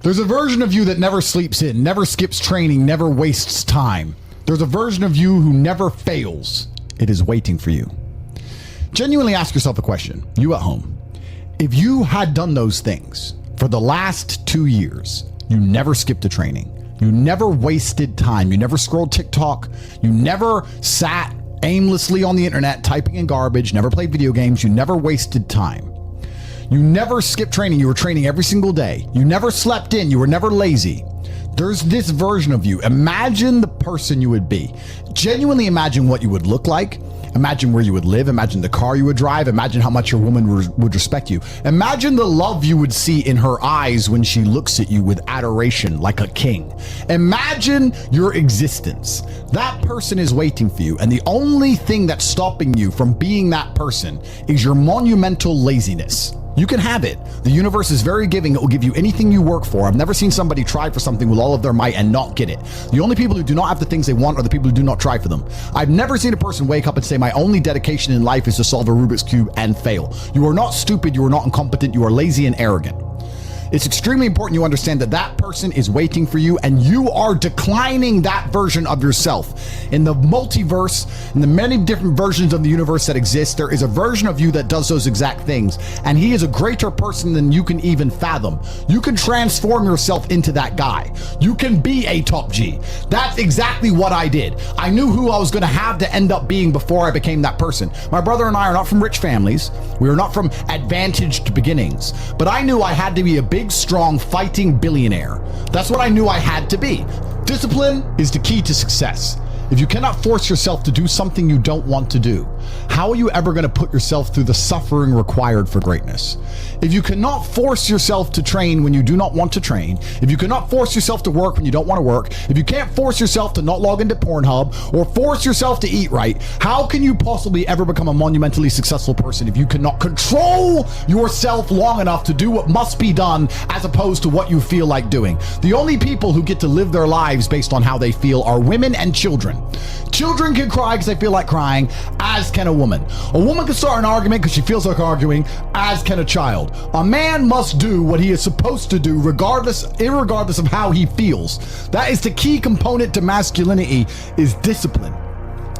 There's a version of you that never sleeps in, never skips training, never wastes time. There's a version of you who never fails. It is waiting for you. Genuinely ask yourself a question, you at home. If you had done those things for the last 2 years, you never skipped a training, you never wasted time, you never scrolled TikTok, you never sat aimlessly on the internet typing in garbage, never played video games, you never wasted time. You never skipped training, you were training every single day. You never slept in, you were never lazy. There's this version of you. Imagine the person you would be. Genuinely imagine what you would look like. Imagine where you would live. Imagine the car you would drive. Imagine how much your woman would respect you. Imagine the love you would see in her eyes when she looks at you with adoration like a king. Imagine your existence. That person is waiting for you. And the only thing that's stopping you from being that person is your monumental laziness. You can have it. The universe is very giving. It will give you anything you work for. I've never seen somebody try for something with all of their might and not get it. The only people who do not have the things they want are the people who do not try for them. I've never seen a person wake up and say, my only dedication in life is to solve a Rubik's Cube and fail. You are not stupid. You are not incompetent. You are lazy and arrogant. It's extremely important you understand that that person is waiting for you and you are declining that version of yourself. In the multiverse, in the many different versions of the universe that exist, there is a version of you that does those exact things. And he is a greater person than you can even fathom. You can transform yourself into that guy. You can be a top G. That's exactly what I did. I knew who I was going to have to end up being before I became that person. My brother and I are not from rich families. We are not from advantaged beginnings. But I knew I had to be a big, strong, fighting billionaire. That's what I knew I had to be. Discipline is the key to success. If you cannot force yourself to do something you don't want to do, how are you ever going to put yourself through the suffering required for greatness? If you cannot force yourself to train when you do not want to train, if you cannot force yourself to work when you don't want to work, if you can't force yourself to not log into Pornhub or force yourself to eat right, how can you possibly ever become a monumentally successful person if you cannot control yourself long enough to do what must be done as opposed to what you feel like doing? The only people who get to live their lives based on how they feel are women and children. Children can cry because they feel like crying, as can a woman. A woman can start an argument because she feels like arguing, as can a child. A man must do what he is supposed to do irregardless of how he feels. That is the key component to masculinity, is discipline.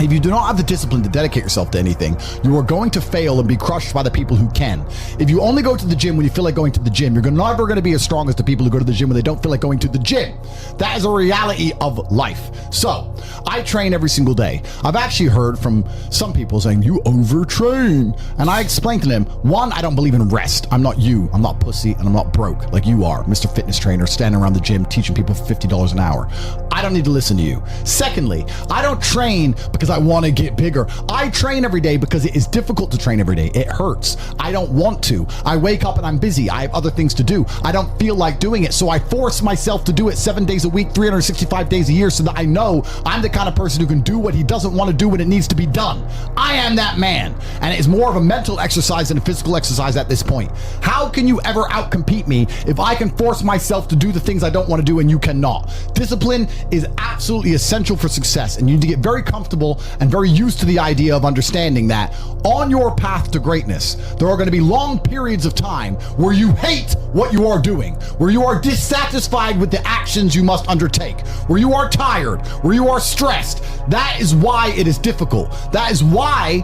If you do not have the discipline to dedicate yourself to anything, you are going to fail and be crushed by the people who can. If you only go to the gym when you feel like going to the gym, you're never going to be as strong as the people who go to the gym when they don't feel like going to the gym. That is a reality of life. So, I train every single day. I've actually heard from some people saying, you overtrain. And I explained to them, one, I don't believe in rest. I'm not you. I'm not pussy and I'm not broke like you are, Mr. Fitness Trainer, standing around the gym teaching people for $50 an hour. I don't need to listen to you. Secondly, I don't train because I want to get bigger. I train every day because it is difficult to train every day. It hurts. I don't want to. I wake up and I'm busy. I have other things to do. I don't feel like doing it. So I force myself to do it 7 days a week, 365 days a year, so that I know I'm the kind of person who can do what he doesn't want to do when it needs to be done. I am that man. And it is more of a mental exercise than a physical exercise at this point. How can you ever outcompete me if I can force myself to do the things I don't want to do and you cannot? Discipline is absolutely essential for success, and you need to get very comfortable and very used to the idea of understanding that on your path to greatness, there are going to be long periods of time where you hate what you are doing, where you are dissatisfied with the actions you must undertake, where you are tired, where you are stressed. That is why it is difficult. That is why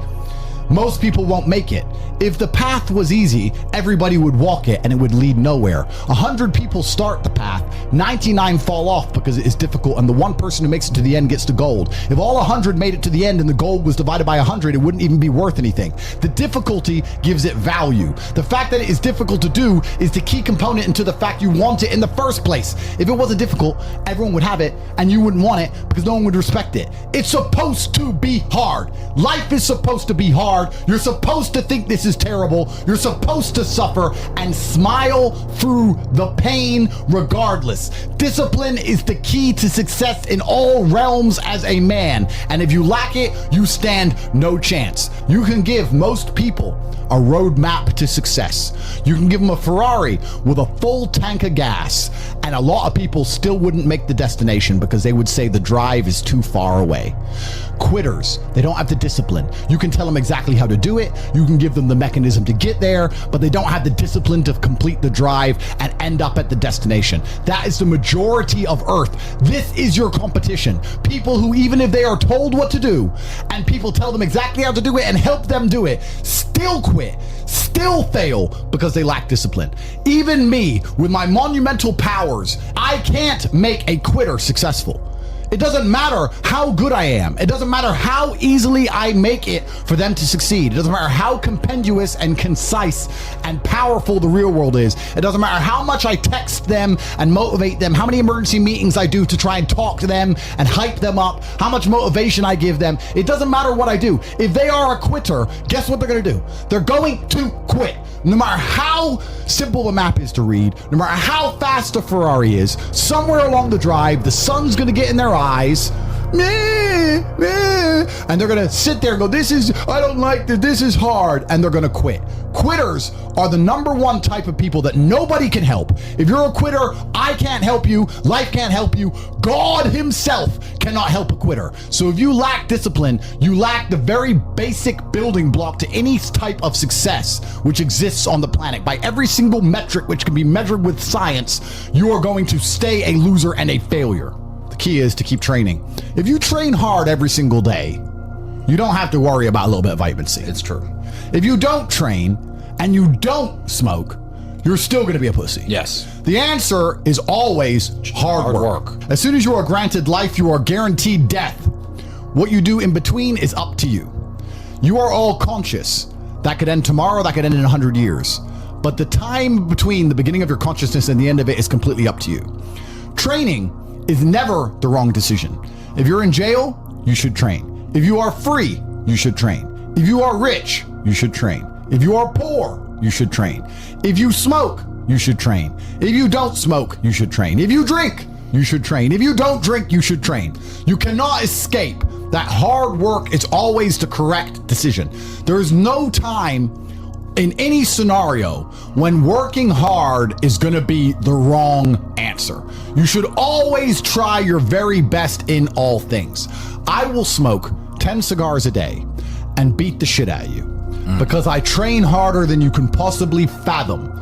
most people won't make it. If the path was easy, everybody would walk it and it would lead nowhere. 100 people start the path, 99 fall off because it is difficult, and the one person who makes it to the end gets the gold. If all 100 made it to the end and the gold was divided by 100, it wouldn't even be worth anything. The difficulty gives it value. The fact that it is difficult to do is the key component into the fact you want it in the first place. If it wasn't difficult, everyone would have it and you wouldn't want it because no one would respect it. It's supposed to be hard. Life is supposed to be hard. You're supposed to think this is terrible. You're supposed to suffer and smile through the pain regardless. Discipline is the key to success in all realms as a man. And if you lack it, you stand no chance. You can give most people a roadmap to success. You can give them a Ferrari with a full tank of gas, and a lot of people still wouldn't make the destination because they would say the drive is too far away. Quitters, they don't have the discipline. You can tell them exactly how to do it. You can give them the the mechanism to get there, but they don't have the discipline to complete the drive and end up at the destination. That is the majority of Earth. This is your competition. People who, even if they are told what to do and people tell them exactly how to do it and help them do it, still quit, still fail because they lack discipline. Even me, with my monumental powers, I can't make a quitter successful. It doesn't matter how good I am. It doesn't matter how easily I make it for them to succeed. It doesn't matter how compendious and concise and powerful the real world is. It doesn't matter how much I text them and motivate them, how many emergency meetings I do to try and talk to them and hype them up, how much motivation I give them. It doesn't matter what I do. If they are a quitter, guess what they're going to do? They're going to quit. No matter how simple the map is to read, no matter how fast a Ferrari is, somewhere along the drive, the sun's going to get in their eyes, and they're going to sit there and go, I don't like this, this is hard, and they're going to quit. Quitters are the number one type of people that nobody can help. If you're a quitter, I can't help you, life can't help you, God himself cannot help a quitter. So if you lack discipline, you lack the very basic building block to any type of success which exists on the planet. By every single metric which can be measured with science, you are going to stay a loser and a failure. The key is to keep training. If you train hard every single day, you don't have to worry about a little bit of vitamin C. It's true. If you don't train and you don't smoke, you're still going to be a pussy. Yes. The answer is always hard work. As soon as you are granted life, you are guaranteed death. What you do in between is up to you. You are all conscious. That could end tomorrow, that could end in 100 years. But the time between the beginning of your consciousness and the end of it is completely up to you. Training is never the wrong decision. If you're in jail, you should train. If you are free, you should train. If you are rich, you should train. If you are poor, you should train. If you smoke, you should train. If you don't smoke, you should train. If you drink, you should train. If you don't drink, you should train. You cannot escape that hard work is always the correct decision. There is no time in any scenario when working hard is going to be the wrong answer. You should always try your very best in all things. I will smoke 10 cigars a day and beat the shit out of you because I train harder than you can possibly fathom.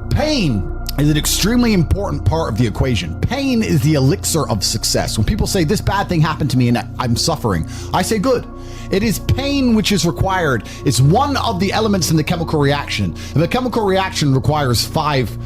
Pain is an extremely important part of the equation. Pain is the elixir of success. When people say this bad thing happened to me and I'm suffering, I say good. It is pain which is required. It's one of the elements in the chemical reaction. If a chemical reaction requires 5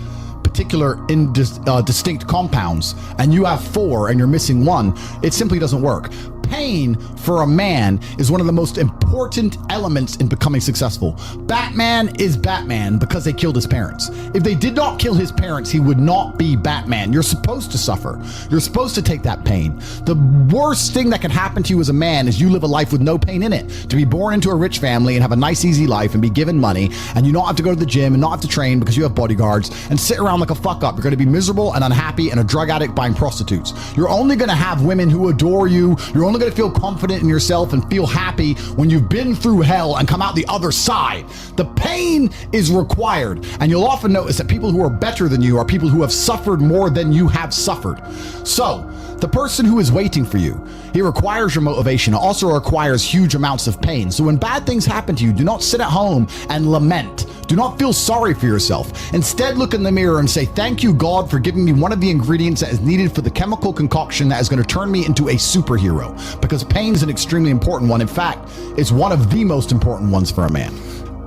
particular distinct compounds and you have 4 and you're missing 1, it simply doesn't work. Pain for a man is one of the most important elements in becoming successful. Batman is Batman because they killed his parents. If they did not kill his parents, he would not be Batman. You're supposed to suffer. You're supposed to take that pain. The worst thing that can happen to you as a man is you live a life with no pain in it. To be born into a rich family and have a nice easy life and be given money and you don't have to go to the gym and not have to train because you have bodyguards and sit around like a fuck up. You're going to be miserable and unhappy and a drug addict buying prostitutes. You're only going to have women who adore you. You're only going to feel confident in yourself and feel happy when you've been through hell and come out the other side. The pain is required, and you'll often notice that people who are better than you are people who have suffered more than you have suffered. So the person who is waiting for you, he requires your motivation. It also requires huge amounts of pain. So when bad things happen to you, do not sit at home and lament. Do not feel sorry for yourself. Instead, look in the mirror and say, thank you, God, for giving me one of the ingredients that is needed for the chemical concoction that is going to turn me into a superhero. Because pain is an extremely important one. In fact, it's one of the most important ones for a man.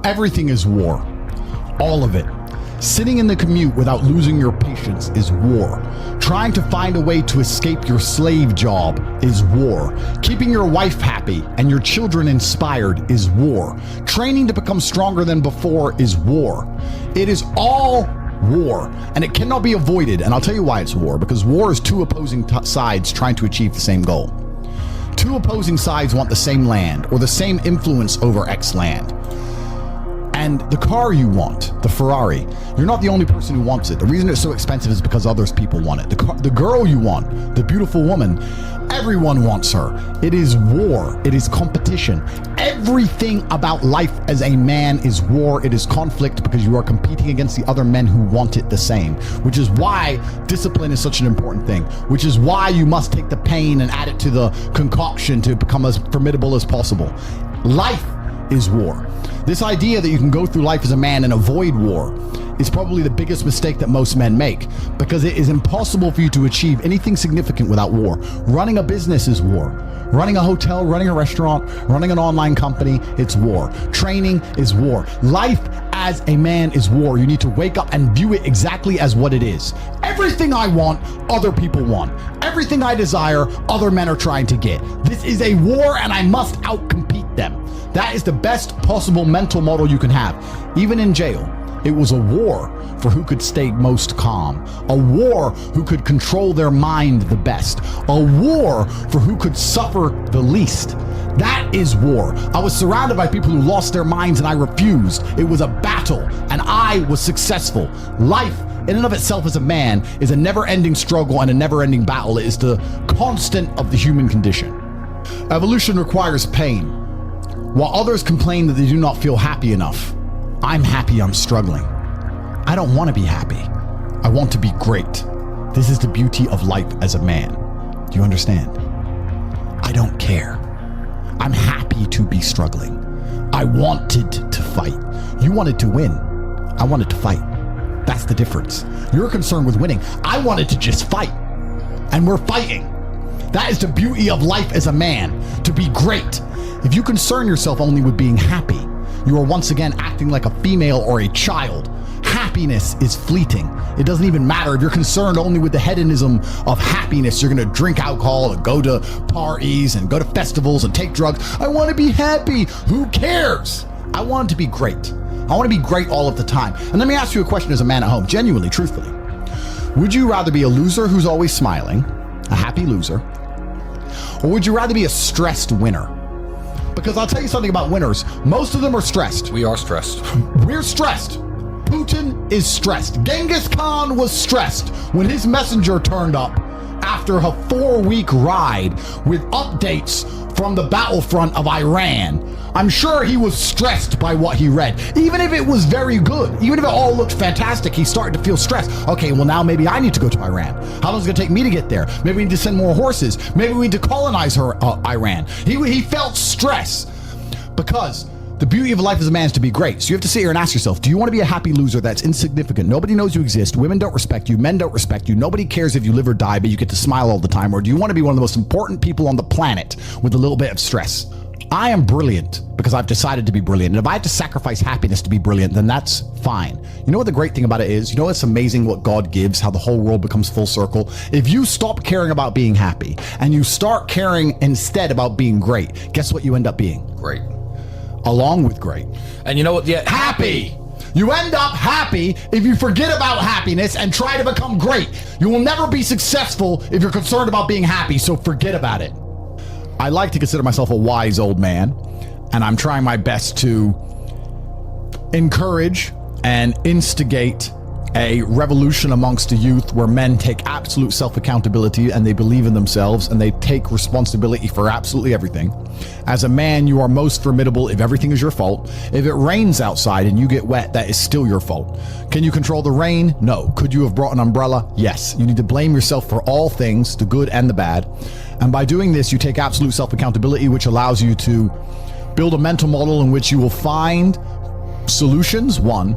Everything is war. All of it. Sitting in the commute without losing your patience is war. Trying to find a way to escape your slave job is war. Keeping your wife happy and your children inspired is war. Training to become stronger than before is war. It is all war, and it cannot be avoided. And I'll tell you why it's war, because war is 2 opposing sides trying to achieve the same goal. 2 opposing sides want the same land or the same influence over X land. And the car you want, the Ferrari, you're not the only person who wants it. The reason it's so expensive is because others people want it. The girl you want, the beautiful woman, everyone wants her. It is war. It is competition. Everything about life as a man is war. It is conflict because you are competing against the other men who want it the same, which is why discipline is such an important thing, which is why you must take the pain and add it to the concoction to become as formidable as possible. Life is war. This idea that you can go through life as a man and avoid war is probably the biggest mistake that most men make, because it is impossible for you to achieve anything significant without war. Running a business is war. Running a hotel, running a restaurant, running an online company, it's war. Training is war. Life as a man is war. You need to wake up and view it exactly as what it is. Everything I want, other people want. Everything I desire, other men are trying to get. This is a war and I must outcompete them. That is the best possible mental model you can have. Even in jail, it was a war for who could stay most calm, a war who could control their mind the best, a war for who could suffer the least. That is war. I was surrounded by people who lost their minds and I refused. It was a battle and I was successful. Life in and of itself as a man is a never-ending struggle and a never-ending battle. It is the constant of the human condition. Evolution requires pain. While others complain that they do not feel happy enough, I'm happy I'm struggling. I don't want to be happy. I want to be great. This is the beauty of life as a man. Do you understand? I don't care. I'm happy to be struggling. I wanted to fight. You wanted to win. I wanted to fight. That's the difference. You're concerned with winning. I wanted to just fight. And we're fighting. That is the beauty of life as a man, to be great. If you concern yourself only with being happy, you are once again acting like a female or a child. Happiness is fleeting. It doesn't even matter if you're concerned only with the hedonism of happiness. You're going to drink alcohol and go to parties and go to festivals and take drugs. I want to be happy. Who cares? I want to be great. I want to be great all of the time. And let me ask you a question as a man at home, genuinely, truthfully. Would you rather be a loser who's always smiling, a happy loser, or would you rather be a stressed winner? Because I'll tell you something about winners. Most of them are stressed. We are stressed. We're stressed. Putin is stressed. Genghis Khan was stressed when his messenger turned up after a 4-week ride with updates from the battlefront of Iran. I'm sure he was stressed by what he read. Even if it was very good, even if it all looked fantastic, he started to feel stressed. Okay, well now maybe I need to go to Iran. How long is it gonna take me to get there? Maybe we need to send more horses. Maybe we need to colonize Iran. He felt stress because the beauty of life as a man is to be great. So you have to sit here and ask yourself, do you want to be a happy loser that's insignificant? Nobody knows you exist. Women don't respect you. Men don't respect you. Nobody cares if you live or die, but you get to smile all the time. Or do you want to be one of the most important people on the planet with a little bit of stress? I am brilliant because I've decided to be brilliant. And if I have to sacrifice happiness to be brilliant, then that's fine. You know what the great thing about it is? You know what's amazing what God gives, how the whole world becomes full circle? If you stop caring about being happy and you start caring instead about being great, guess what you end up being? Great. Along with great. And you know what? Yeah, happy. You end up happy if you forget about happiness and try to become great. You will never be successful if you're concerned about being happy, so forget about it. I like to consider myself a wise old man, and I'm trying my best to encourage and instigate a revolution amongst the youth where men take absolute self-accountability and they believe in themselves and they take responsibility for absolutely everything. As a man, you are most formidable if everything is your fault. If it rains outside and you get wet, that is still your fault. Can you control the rain? No. Could you have brought an umbrella? Yes. You need to blame yourself for all things, the good and the bad. And by doing this, you take absolute self-accountability, which allows you to build a mental model in which you will find solutions, 1.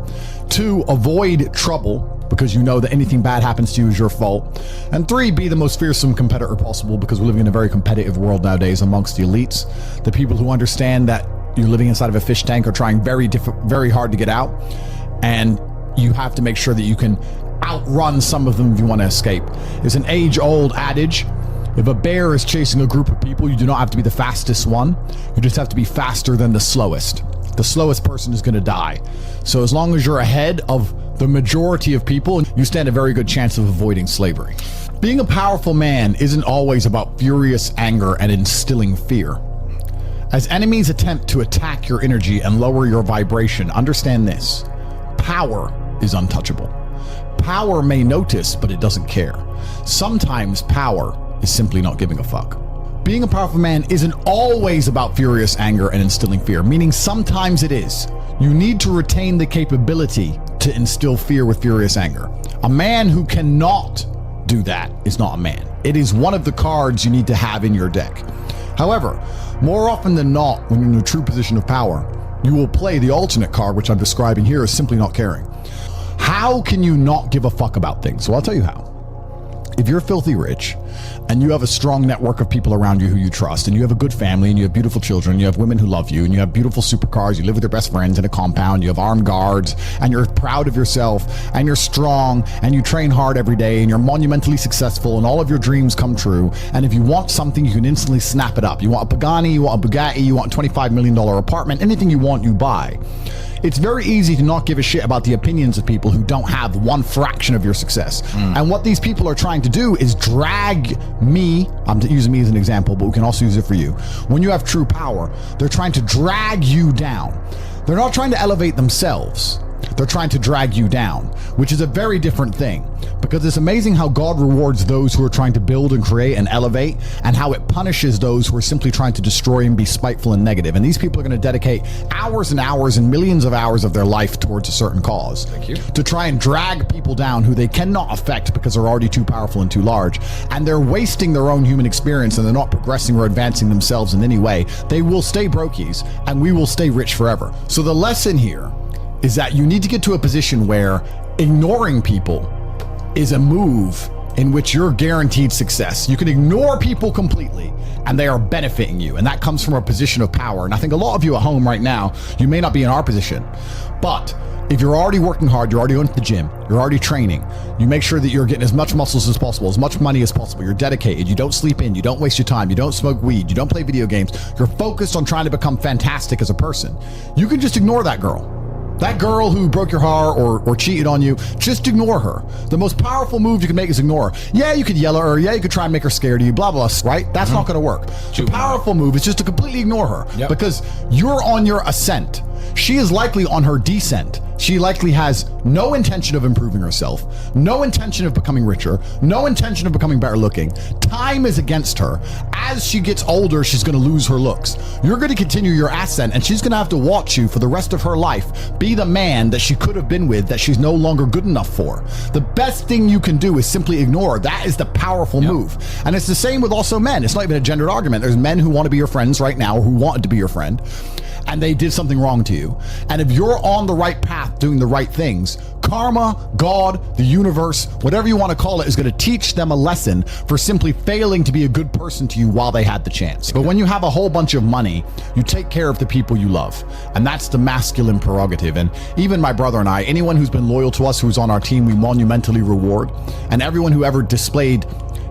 2, avoid trouble because you know that anything bad happens to you is your fault. And 3, be the most fearsome competitor possible because we're living in a very competitive world nowadays amongst the elites. The people who understand that you're living inside of a fish tank are trying very hard to get out. And you have to make sure that you can outrun some of them if you want to escape. It's an age-old adage. If a bear is chasing a group of people, you do not have to be the fastest one. You just have to be faster than the slowest. The slowest person is going to die. So as long as you're ahead of the majority of people, you stand a very good chance of avoiding slavery. Being a powerful man isn't always about furious anger and instilling fear. As enemies attempt to attack your energy and lower your vibration, understand this: power is untouchable. Power may notice, but it doesn't care. Sometimes power is simply not giving a fuck. Being a powerful man isn't always about furious anger and instilling fear, meaning sometimes it is. You need to retain the capability to instill fear with furious anger. A man who cannot do that is not a man. It is one of the cards you need to have in your deck. However, more often than not, when you're in a true position of power, you will play the alternate card, which I'm describing here, is simply not caring. How can you not give a fuck about things? So I'll tell you how. If you're filthy rich and you have a strong network of people around you who you trust, and you have a good family, and you have beautiful children, you have women who love you, and you have beautiful supercars, you live with your best friends in a compound, you have armed guards, and you're proud of yourself, and you're strong, and you train hard every day, and you're monumentally successful, and all of your dreams come true, and if you want something, you can instantly snap it up. You want a Pagani, you want a Bugatti, you want a $25 million apartment, anything you want, you buy. It's very easy to not give a shit about the opinions of people who don't have one fraction of your success. And what these people are trying to do is drag me, I'm using me as an example, but we can also use it for you. When you have true power, they're trying to drag you down. They're not trying to elevate themselves. They're trying to drag you down, which is a very different thing, because it's amazing how God rewards those who are trying to build and create and elevate, and how it punishes those who are simply trying to destroy and be spiteful and negative. And these people are going to dedicate hours and hours and millions of hours of their life towards a certain cause. Thank you. To try and drag people down who they cannot affect because they're already too powerful and too large. And they're wasting their own human experience, and they're not progressing or advancing themselves in any way. They will stay brokies, and we will stay rich forever. So the lesson here is that you need to get to a position where ignoring people is a move in which you're guaranteed success. You can ignore people completely and they are benefiting you. And that comes from a position of power. And I think a lot of you at home right now, you may not be in our position, but if you're already working hard, you're already going to the gym, you're already training, you make sure that you're getting as much muscles as possible, as much money as possible, you're dedicated, you don't sleep in, you don't waste your time, you don't smoke weed, you don't play video games, you're focused on trying to become fantastic as a person. You can just ignore that girl. That girl who broke your heart or cheated on you, just ignore her. The most powerful move you can make is ignore her. Yeah, you could yell at her. Yeah, you could try and make her scared of you, blah, blah, right? That's not going to work. The powerful move is just to completely ignore her because you're on your ascent. She is likely on her descent. She likely has no intention of improving herself, no intention of becoming richer, no intention of becoming better looking. Time is against her. As she gets older, she's going to lose her looks. You're going to continue your ascent, and she's going to have to watch you for the rest of her life be the man that she could have been with that she's no longer good enough for. The best thing you can do is simply ignore her. That is the powerful move. And it's the same with also men. It's not even a gendered argument. There's men who want to be your friends right now, or who wanted to be your friend, and they did something wrong to you. And if you're on the right path doing the right things, karma, God, the universe, whatever you want to call it, is going to teach them a lesson for simply failing to be a good person to you while they had the chance. But when you have a whole bunch of money, you take care of the people you love. And that's the masculine prerogative. And even my brother and I, anyone who's been loyal to us, who's on our team, we monumentally reward. And everyone who ever displayed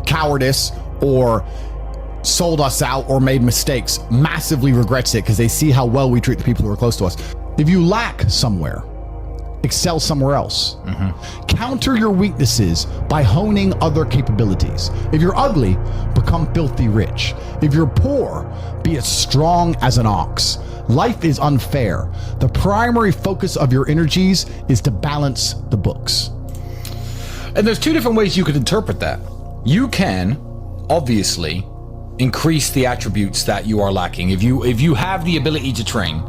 cowardice or sold us out or made mistakes massively regrets it, because they see how well we treat the people who are close to us. If you lack somewhere, excel somewhere else. Counter your weaknesses by honing other capabilities. If you're ugly, become filthy rich. If you're poor, be as strong as an ox. Life is unfair. The primary focus of your energies is to balance the books. And there's two different ways you could interpret that. You can, obviously, increase the attributes that you are lacking. If you have the ability to train,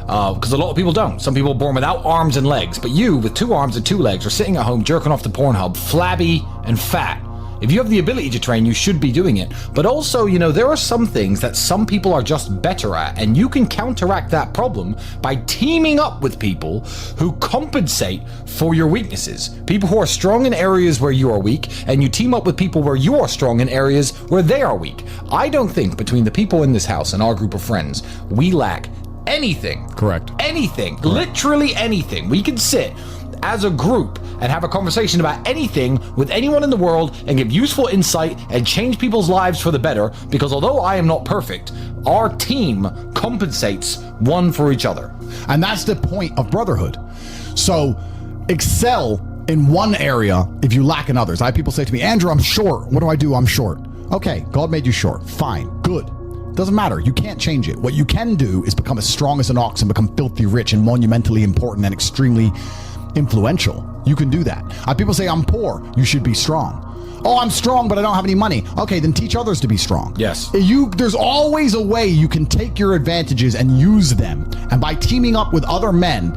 because a lot of people don't. Some people are born without arms and legs, but you, with 2 arms and 2 legs, are sitting at home jerking off to Pornhub, flabby and fat. If you have the ability to train, you should be doing it. But also, there are some things that some people are just better at, and you can counteract that problem by teaming up with people who compensate for your weaknesses. People who are strong in areas where you are weak, and you team up with people where you are strong in areas where they are weak. I don't think between the people in this house and our group of friends, we lack anything. Correct. Anything. Correct. Literally anything. We can sit as a group and have a conversation about anything with anyone in the world and give useful insight and change people's lives for the better, because although I am not perfect, our team compensates one for each other. And that's the point of brotherhood. So excel in one area if you lack in others. I have people say to me, Andrew, I'm short. What do? I'm short. Okay, God made you short. Fine, good. Doesn't matter. You can't change it. What you can do is become as strong as an ox and become filthy rich and monumentally important and extremely influential. You can do that. People say, I'm poor. You should be strong. Oh, I'm strong, but I don't have any money. Okay, then teach others to be strong. Yes. There's always a way you can take your advantages and use them. And by teaming up with other men,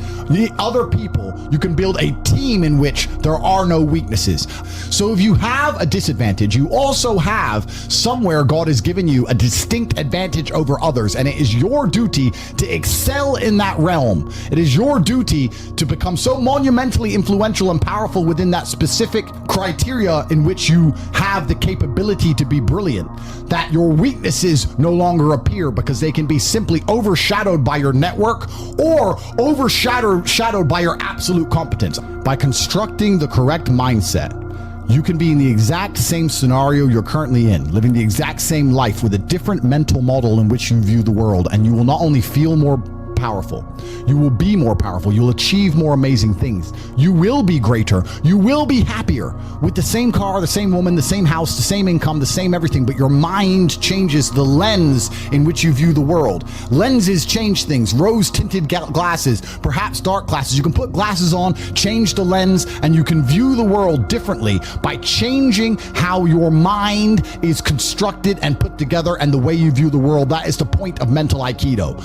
other people, you can build a team in which there are no weaknesses. So if you have a disadvantage, you also have somewhere God has given you a distinct advantage over others. And it is your duty to excel in that realm. It is your duty to become so monumentally influential and powerful within that specific criteria in which you have the capability to be brilliant, that your weaknesses no longer appear because they can be simply overshadowed by your network or overshadowed by your absolute competence. By constructing the correct mindset, you can be in the exact same scenario you're currently in, living the exact same life with a different mental model in which you view the world, and you will not only feel more powerful, you will be more powerful, you'll achieve more amazing things, you will be greater, you will be happier with the same car, the same woman, the same house, the same income, the same everything, but your mind changes the lens in which you view the world. Lenses change things. Rose tinted glasses, perhaps dark glasses. You can put glasses on, change the lens, and you can view the world differently by changing how your mind is constructed and put together and the way you view the world. That is the point of mental Aikido.